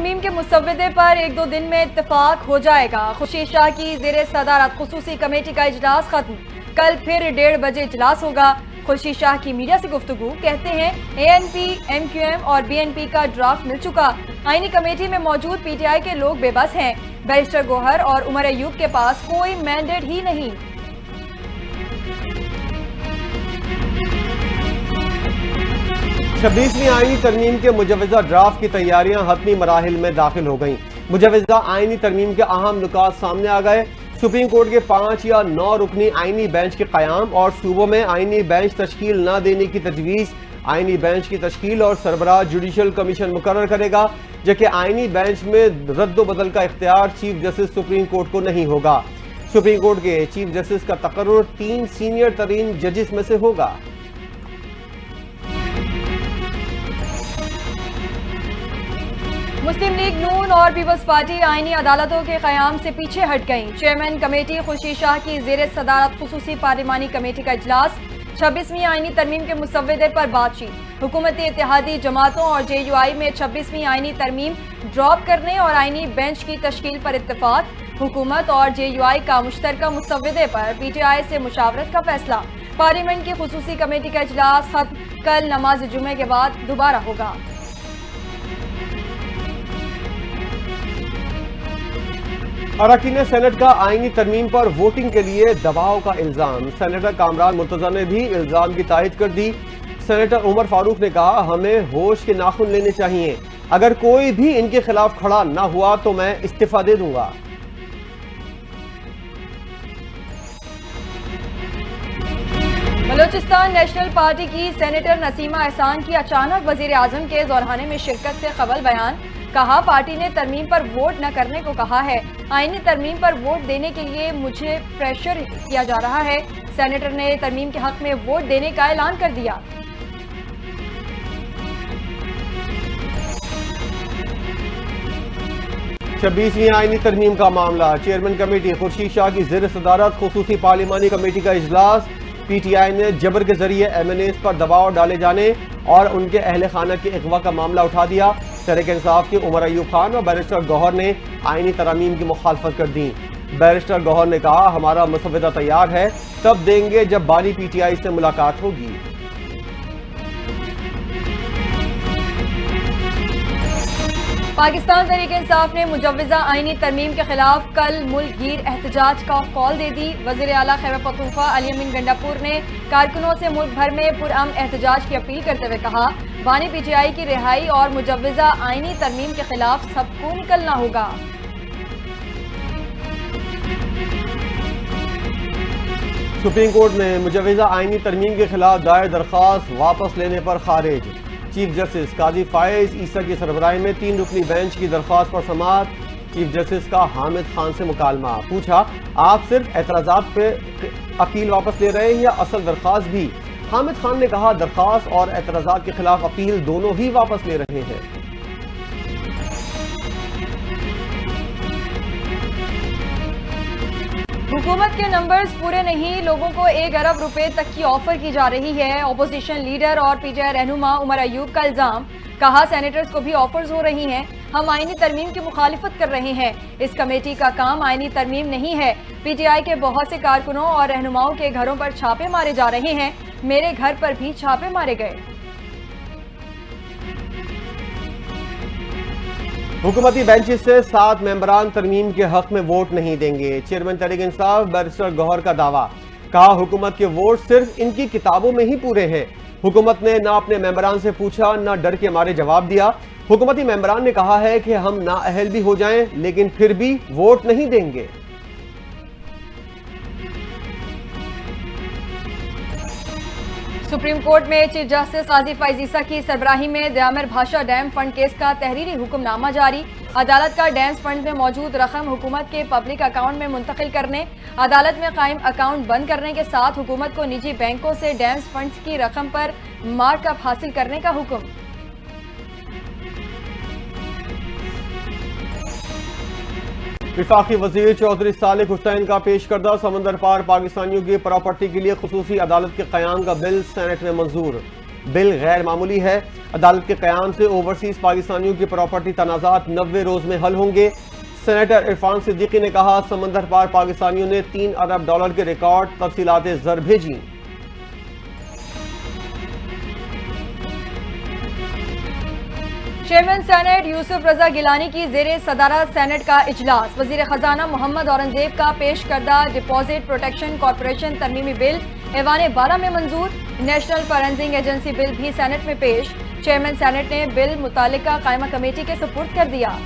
तरमीम के मुसव्वदे पर 1-2 दिन में इत्तेफाक हो जाएगा। खुर्शीद शाह की ज़ेरे सदारत खुसूसी कमेटी का इजलास खत्म। कल फिर 1:30 बजे इजलास होगा। खुर्शीद शाह की मीडिया से गुफ्तगू। कहते हैं ANP, MQM और BNP का ड्राफ्ट मिल चुका। आईनी कमेटी में मौजूद PTI के लोग बेबस हैं। बैरिस्टर गौहर और उमर अयूब के पास कोई मैंडेट ही नहीं। 26वीं आईनी तरमीम के मुजवजा ड्राफ्ट की तैयारियां हतमी मराहिल में दाखिल हो गईं। मुजवजा आईनी तरमीम के अहम नुकात सामने आ गए। सुप्रीम कोर्ट के 5 या 9 रुकनी आईनी बेंच के क़याम और सूबों में आईनी बेंच तश्कील न देने की तजवीज़। आईनी बेंच की तश्कील और सरबराह जुडिशल कमीशन मुकर्रर करेगा, जबकि आईनी बेंच में रद्द-बदल का इख्तियार चीफ जस्टिस सुप्रीम कोर्ट को नहीं होगा। सुप्रीम कोर्ट के चीफ जस्टिस का तकर्रुर 3 सीनियर तरीन जजिस में से होगा। मुस्लिम लीग नून और पीपल्स पार्टी आईनी अदालतों के क़याम से पीछे हट गई। चेयरमैन कमेटी खुर्शीद शाह की ज़ेरे सदारत खुसूसी पार्लिमानी कमेटी का इजलास। 26वीं आईनी तरमीम के मुसव्वदे पर बातचीत। हुकूमती इत्तेहादी जमातों और JUI में 26वीं आईनी तरमीम ड्रॉप करने और आईनी बेंच की तश्कील पर इत्तेफाक। हुकूमत और JUI का मुश्तरका मुसव्वदे पर PTI से मुशावरत का फैसला। पार्लियामेंट की खुसूसी कमेटी का इजलास खत्म। कल नमाज जुमे के बाद दोबारा होगा। अरकान सेनेट का आईनी तरमीम पर वोटिंग के लिए दबाव का इल्जाम। सेनेटर कामरान मुर्तजा ने भी इल्जाम की तायद कर दी। सेनेटर उमर फारूक ने कहा, हमें होश के नाखून लेने चाहिए। अगर कोई भी इनके खिलाफ खड़ा ना हुआ तो मैं इस्तीफा दे दूंगा। बलोचिस्तान नेशनल पार्टी की सेनेटर नसीमा एहसान की अचानक वजीर आजम के ज़ौराने में शिरकत से कबल बयान। कहा, पार्टी ने तरमीम पर वोट न करने को कहा है। आईनी तरमीम पर वोट देने के लिए मुझे प्रेशर किया जा रहा है। सेनेटर ने तरमीम के हक में वोट देने का ऐलान कर दिया। छब्बीसवीं आईनी तरमीम का मामला। चेयरमैन कमेटी खुर्शीद शाह की ज़ेर सदारत खुसूसी पार्लिमानी कमेटी का इजलास। PTI ने जबर के जरिए MNAs पर दबाव डाले जाने और उनके अहले खाना के अगवा का मामला उठा दिया। तहरीक इंसाफ के उमर अयूब खान और बैरिस्टर गौहर ने आईनी तरमीम की मुखालफत कर दी। बैरिस्टर गौहर ने कहा, हमारा मसवदा तैयार है, तब देंगे जब बानी PTI से मुलाकात होगी। पाकिस्तान तहरीक इंसाफ ने मुजव्वजा आईनी तरमीम के खिलाफ कल मुल्क गिर एहतजाज का कॉल दे दी। वज़ीर आला खैबर पख्तूनख्वा अली अमीन गंडापुर ने कारकुनों से मुल्क भर में पुरअमन एहतजाज की अपील करते हुए कहा, बानी PTI की रिहाई और मुजव्वजा आईनी तरमीम के खिलाफ सबको निकलना होगा। सुप्रीम कोर्ट ने मुजव्वजा आईनी तरमीम के खिलाफ दायर दरख्वास्त वापस लेने पर खारिज। चीफ जस्टिस काजी फायज ईसा की सरबराही में 3 रुकनी बेंच की दरख्वास्त पर समाअत। चीफ जस्टिस का हामिद खान से मुकालमा। पूछा, आप सिर्फ एतराजात पे अपील वापस ले रहे हैं या असल दरख्वास्त भी? हामिद खान ने कहा, दरख्वास्त और एतराजात के खिलाफ अपील दोनों ही वापस ले रहे हैं। हुकूमत के नंबर्स पूरे नहीं, लोगों को 1 अरब रुपए तक की ऑफर की जा रही है। ऑपोजिशन लीडर और PTI रहनुमा उमर अयूब का इल्जाम। कहा, सेनेटर्स को भी ऑफर्स हो रही हैं। हम आईनी तरमीम की मुखालिफत कर रहे हैं। इस कमेटी का काम आईनी तरमीम नहीं है। PTI के बहुत से कारकुनों और रहनुमाओं के घरों पर छापे मारे जा रहे हैं। मेरे घर पर भी छापे मारे गए। हुकूमती बेंचेस से 7 मेंबरान तरमीम के हक में वोट नहीं देंगे। चेयरमैन तहरीक इंसाफ बैरिस्टर गौहर का दावा। कहा, हुकूमत के वोट सिर्फ इनकी किताबों में ही पूरे हैं। हुकूमत ने ना अपने मेंबरान से पूछा, ना डर के मारे जवाब दिया। हुकूमती मेंबरान ने कहा है कि हम नाअहल भी हो जाएं, लेकिन फिर भी वोट नहीं देंगे। सुप्रीम कोर्ट में चीफ जस्टिस काजी फायज ईसा की सरबराही में दयामिर भाषा डैम फंड केस का तहरीरी हुक्मनामा जारी। अदालत का डैम्स फंड में मौजूद रकम हुकूमत के पब्लिक अकाउंट में मुंतकिल करने, अदालत में कायम अकाउंट बंद करने के साथ हुकूमत को निजी बैंकों से डैम्स फंड की रकम पर मार्कअप हासिल करने का हुक्म। विफाकी वजीर चौधरी सालिक हुसैन का पेश करदा समंदर पार पाकिस्तानियों की प्रॉपर्टी के लिए खुसूसी अदालत के क़याम का बिल सेनेट में मंजूर। बिल गैर मामूली है। अदालत के क़याम से ओवरसीज पाकिस्तानियों की प्रॉपर्टी तनाज़ात 90 रोज में हल होंगे। सेनेटर इरफान सिद्दीकी ने कहा, समंदर पार पाकिस्तानियों ने $3 अरब के रिकॉर्ड तफसीलात ज़र भेजी। चेयरमैन सेनेट यूसुफ रजा गिलानी की जेर सदारत सेनेट का इजलास। वजीर खजाना मोहम्मद औरंगजेब का पेश करदा डिपॉजिट प्रोटेक्शन कॉरपोरेशन तरमीमी बिल ऐवान 12 में मंजूर। नेशनल फॉरेंसिक एजेंसी बिल भी सेनेट में पेश। चेयरमैन सेनेट ने बिल मुतालिका कायमा कमेटी के सुपुर्द कर दिया।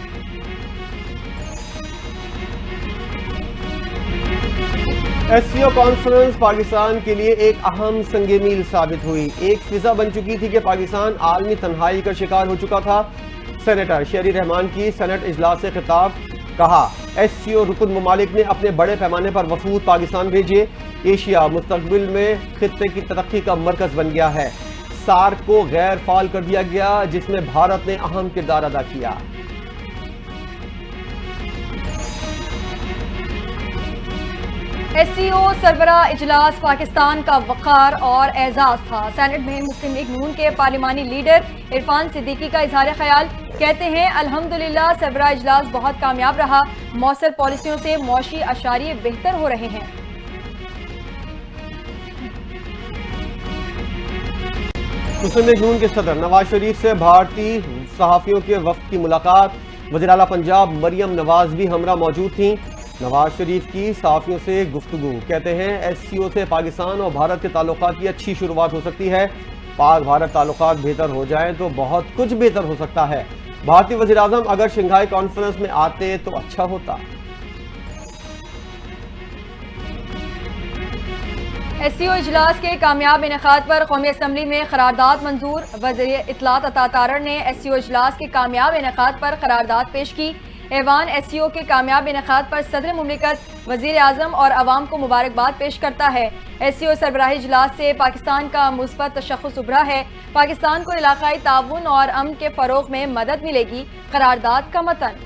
एससीओ कॉन्फ्रेंस पाकिस्तान के लिए एक अहम संगे मील साबित हुई। एक फिजा बन चुकी थी कि पाकिस्तान आलमी तन्हाई का शिकार हो चुका था। सेनेटर शेरी रहमान की सेनेट इजलास से खिताब, कहा, एससीओ रुकन ममालिक ने अपने बड़े पैमाने पर वफूद पाकिस्तान भेजे। एशिया मुस्तकबिल में खित्ते की तरक्की का मरकज बन गया है। सार्क को गैर फाल कर दिया गया, जिसमें भारत ने अहम किरदार अदा किया। एससीओ सरबरा इजलास पाकिस्तान का वक़ार और एजाज था। सेनेट में मुस्लिम लीग नून के पार्लिमानी लीडर इरफान सिद्दीकी का इजहार ख्याल, कहते हैं, अल्हम्दुलिल्लाह सरबरा इजलास बहुत कामयाब रहा। मौसर पॉलिसियों से मौशी अशारिये बेहतर हो रहे हैं। मुस्लिम लीग नून के सदर नवाज शरीफ से भारतीय सहाफियों के वफ्द की मुलाकात। वज़ीर आला पंजाब मरियम नवाज भी हमरा मौजूद थीं। नवाज शरीफ की सहाफियों से गुफ्तगू, कहते हैं, एससीओ से पाकिस्तान और भारत के ताल्लुकात की अच्छी शुरुआत हो सकती है। पाक भारत ताल्लुकात बेहतर हो जाएं तो बहुत कुछ बेहतर हो सकता है। भारतीय वज़ीर आज़म अगर शंघाई कॉन्फ्रेंस में आते तो अच्छा होता। एससीओ इजलास के कामयाब इनेकाद पर कौमी असम्बली में करारदाद मंजूर। वज़ीर इत्तलात अता तारड़ ने एससीओ इजलास के कामयाब इनेकाद पर करारदाद पेश की। ऐवान एससीओ के कामयाब इनेकाद पर सदर मुमलिकत वज़ीर आज़म और अवाम को मुबारकबाद पेश करता है। एससीओ सरबराही इजलास से पाकिस्तान का मुस्बत तशख़्ख़ुस उभरा है। पाकिस्तान को इलाकाई ताउन और अमन के फ़रोग़ में मदद मिलेगी। करारदाद का मतन।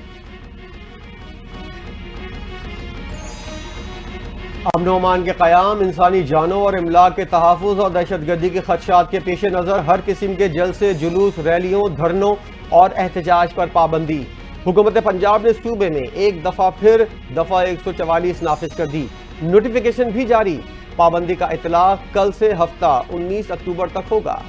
अमन ओ अमान के क़याम, इंसानी जानों और इमलाक के तहफ़्फ़ुज़ और दहशतगर्दी के खदशात के पेश नज़र हर किस्म के जलसे, जुलूस, रैलियों, धरनों और एहतजाज पर पाबंदी। हुकूमत पंजाब ने सूबे में एक दफ़ा फिर दफ़ा 144 नाफिज कर दी। नोटिफिकेशन भी जारी। पाबंदी का इतलाक़ कल से हफ्ता 19 अक्टूबर तक होगा।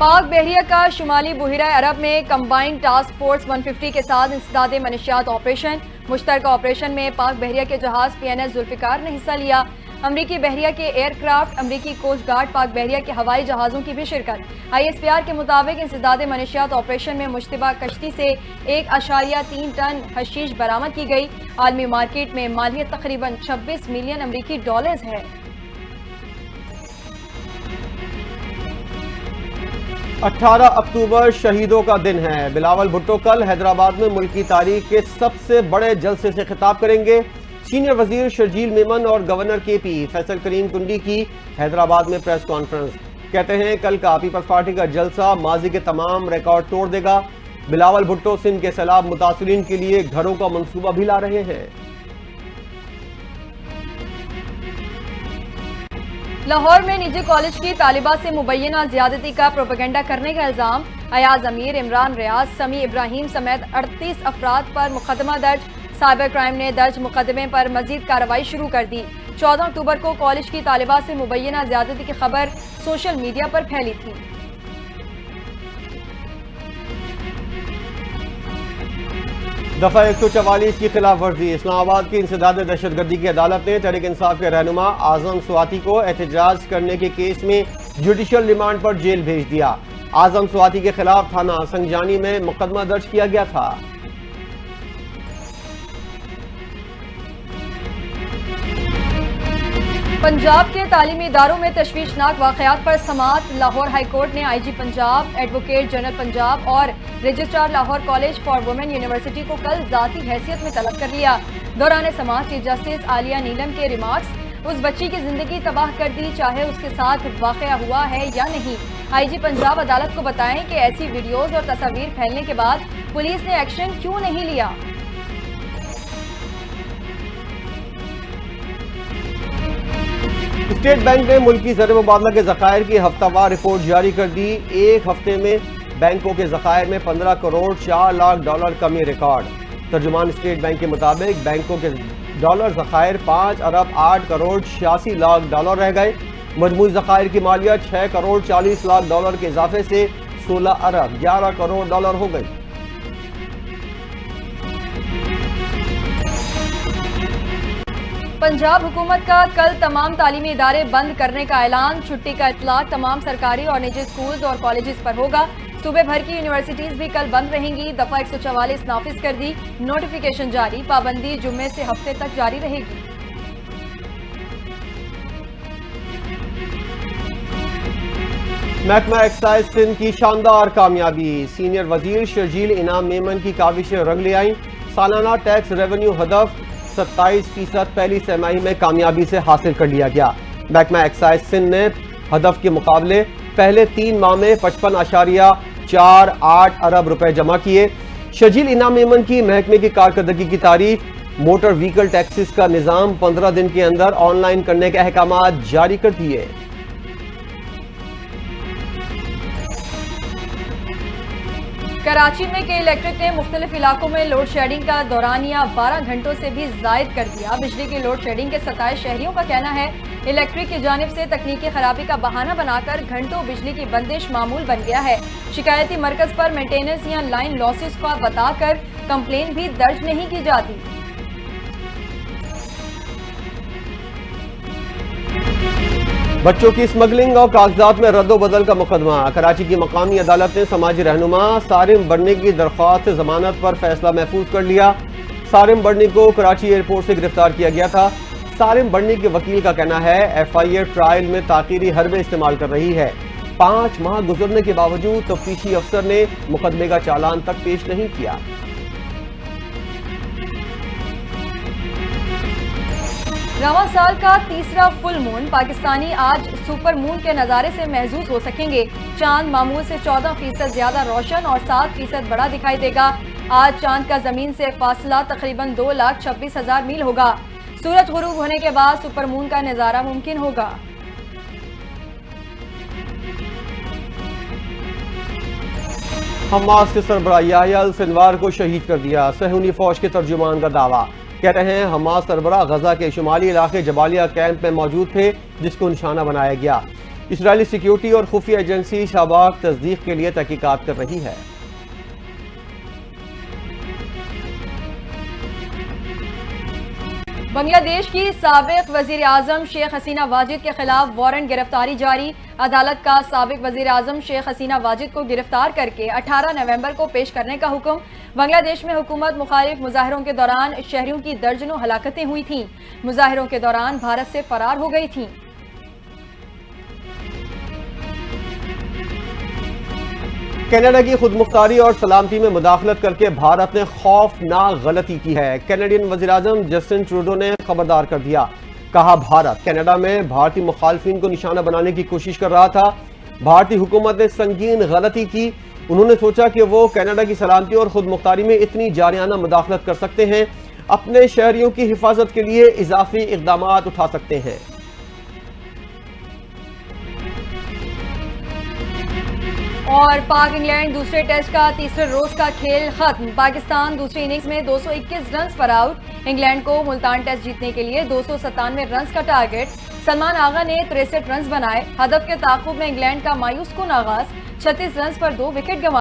पाक बहरिया का शुमाली बुहिरा अरब में कंबाइंड टास्क फोर्स 150 के साथ इंसदादे मनशियात ऑपरेशन। मुश्तरका ऑपरेशन में पाक बहरिया के जहाज PNS जुल्फिकार ने हिस्सा लिया। अमरीकी बहरिया के एयरक्राफ्ट, अमरीकी कोस्ट गार्ड, पाक बहरिया के हवाई जहाज़ों की भी शिरकत। ISPR के मुताबिक इंसदादे मनशियात ऑपरेशन में मुश्तबा कश्ती से 1.3 टन हशीश बरामद की गई। आलमी मार्केट में मालियत तकरीबन 26 मिलियन अमरीकी डॉलर्स है। 18 अक्टूबर शहीदों का दिन है। बिलावल भुट्टो कल हैदराबाद में मुल्क की तारीख के सबसे बड़े जलसे से खिताब करेंगे। सीनियर वजीर शर्जील मेमन और गवर्नर KP फैसल करीम टुंडी की हैदराबाद में प्रेस कॉन्फ्रेंस। कहते हैं, कल का पीपल्स पार्टी का जलसा माजी के तमाम रिकॉर्ड तोड़ देगा। बिलावल भुट्टो सिंध के सैलाब मुतासरीन के लिए घरों का मंसूबा भी ला रहे हैं। लाहौर में निजी कॉलेज की तालिबा से मुबैना ज्यादती का प्रोपेगेंडा करने का इल्जाम। अयाज अमीर, इमरान रियाज, समी इब्राहिम समेत 38 अफराद पर मुकदमा दर्ज। साइबर क्राइम ने दर्ज मुकदमे पर मजीद कार्रवाई शुरू कर दी। 14 अक्टूबर को कॉलेज की तालिबा से मुबैना ज्यादती की खबर सोशल मीडिया पर फैली थी। दफा 144 की खिलाफ वर्जी। इस्लामाबाद की इंसदाद दहशतगर्दी की अदालत ने तहरीक इंसाफ के रहनुमा आजम स्वाति को एहतजाज करने के केस में जुडिशियल रिमांड पर जेल भेज दिया। आजम स्वाति के खिलाफ थाना संगजानी में मुकदमा दर्ज किया गया था। पंजाब के तालीमी इदारों में तशवीशनाक वाक़यात पर समाअत। लाहौर हाईकोर्ट ने IG Punjab, advocate general Punjab और registrar Lahore college for women university को कल ज़ाती हैसियत में तलब कर लिया। दौरान समाअत चीफ जस्टिस आलिया नीलम के रिमार्क्स, उस बच्ची की जिंदगी तबाह कर दी, चाहे उसके साथ वाक़या हुआ है या नहीं। IG पंजाब अदालत को बताएं कि ऐसी वीडियोज और तस्वीर फैलने के बाद पुलिस ने एक्शन क्यों नहीं लिया। स्टेट बैंक ने मुल्की ज़र मुबादला के ज़खायर की हफ्तावार रिपोर्ट जारी कर दी। एक हफ्ते में बैंकों के ज़खायर में 15 करोड़ 4 लाख डॉलर कमी रिकॉर्ड। तर्जुमान स्टेट बैंक के मुताबिक बैंकों के डॉलर ज़खायर 5 अरब 8 करोड़ 86 लाख डॉलर रह गए। मजमूई ज़खायर की मालियत 6 करोड़ 40 लाख डॉलर के इजाफे से 16 अरब 11 करोड़ डॉलर हो गई। पंजाब हुकूमत का कल तमाम तालीमी इदारे बंद करने का ऐलान। छुट्टी का इतलाक तमाम सरकारी और निजी स्कूल्स और कॉलेजेस पर होगा। सूबे भर की यूनिवर्सिटीज भी कल बंद रहेंगी। दफा 144 नाफिज कर दी, नोटिफिकेशन जारी। पाबंदी जुम्मे से हफ्ते तक जारी रहेगी। महकमा एक्साइज सिंध की शानदार कामयाबी। सीनियर वजीर शर्जील इनाम मेमन की काविशें रंग ले आईं। सालाना टैक्स रेवेन्यू हदफ 27% पहली तिमाही में कामयाबी से हासिल कर लिया गया। महकमा एक्साइज सिंध ने हदफ के मुकाबले पहले 3 माह में 55.48 अरब रुपए जमा किए। शर्जील इनाम मेमन की महकमे की कारकर्दगी की तारीफ। मोटर व्हीकल टैक्सेस का निज़ाम 15 दिन के अंदर ऑनलाइन करने के अहकाम जारी कर दिए। कराची में के इलेक्ट्रिक ने मुख्तलिफ इलाकों में लोड शेडिंग का दौरानिया 12 घंटों से भी जायद कर दिया। बिजली की लोड शेडिंग के 27 शहरियों का कहना है इलेक्ट्रिक की जानिब से तकनीकी खराबी का बहाना बनाकर घंटों बिजली की बंदिश मामूल बन गया है। शिकायती मरकज पर मेंटेनेंस या लाइन लॉसेस का बताकर कंप्लेन भी दर्ज नहीं की जाती। बच्चों की स्मगलिंग और कागजात में रद्दोबदल का मुकदमा। कराची की मकामी अदालत ने समाजी रहनुमा सारिम बर्नी की दरख्वास्त से जमानत पर फैसला महफूज कर लिया। सारिम बर्नी को कराची एयरपोर्ट से गिरफ्तार किया गया था। सारिम बर्नी के वकील का कहना है FIA ट्रायल में ताकीरी हरबे इस्तेमाल कर रही है। 5 माह गुजरने के बावजूद तफ्तीशी अफसर ने मुकदमे का चालान तक पेश नहीं किया। रवां साल का तीसरा फुल मून पाकिस्तानी आज सुपर मून के नज़ारे से महसूस हो सकेंगे। चांद मामूल से 14% ज्यादा रोशन और 7% बड़ा दिखाई देगा। आज चांद का जमीन से फासला तकरीबन 2,26,000 मील होगा। सूरज गुरूब होने के बाद सुपर मून का नज़ारा मुमकिन होगा। हमास के सरबराह याह्या अल सिनवार को शहीद कर दिया। सहूनी फौज के तर्जुमान का दावा। कह रहे हैं हमास सरबराह गजा के शुमाली इलाके जबालिया कैंप में मौजूद थे जिसको निशाना बनाया गया। इजरायली सिक्योरिटी और खुफिया एजेंसी शाबाक तस्दीक के लिए तहकीकात कर रही है। बांग्लादेश की साबिक वजीर आजम शेख हसीना वाजिद के खिलाफ वारंट गिरफ्तारी जारी। अदालत का साबिक वजीर आजम शेख हसीना वाजिद को गिरफ्तार करके 18 नवंबर को पेश करने का हुक्म। बांग्लादेश में हुकूमत मुखालिफ मुजाहिरों के दौरान शहरियों की दर्जनों हलाकतें हुई थीं। मुजाहिरों के दौरान भारत से फरार हो गई थीं। कनाडा की खुदमुख्तारी और सलामती में मुदाखलत करके भारत ने खौफनाक गलती की है। कैनेडियन वज़ीर-ए-आज़म जस्टिन ट्रूडो ने खबरदार कर दिया। कहा भारत कनाडा में भारतीय मुखालफिन को निशाना बनाने की कोशिश कर रहा था। भारतीय हुकूमत ने संगीन गलती की। उन्होंने सोचा कि वो कनाडा की सलामती और खुदमुख्तारी में इतनी जारियाना मुदाखलत कर सकते हैं, अपने शहरियों की हिफाजत के लिए इजाफी इकदाम उठा सकते हैं। और पाक इंग्लैंड दूसरे टेस्ट का तीसरे रोज का खेल खत्म। पाकिस्तान दूसरी इनिंग्स में 221 रन पर आउट। इंग्लैंड को मुल्तान टेस्ट जीतने के लिए 297 रन का टारगेट। सलमान आगा ने 63 रन बनाए। हदफ के ताकुब में इंग्लैंड का मायूस कुन आगाज। 36 रन पर 2 विकेट गंवाए।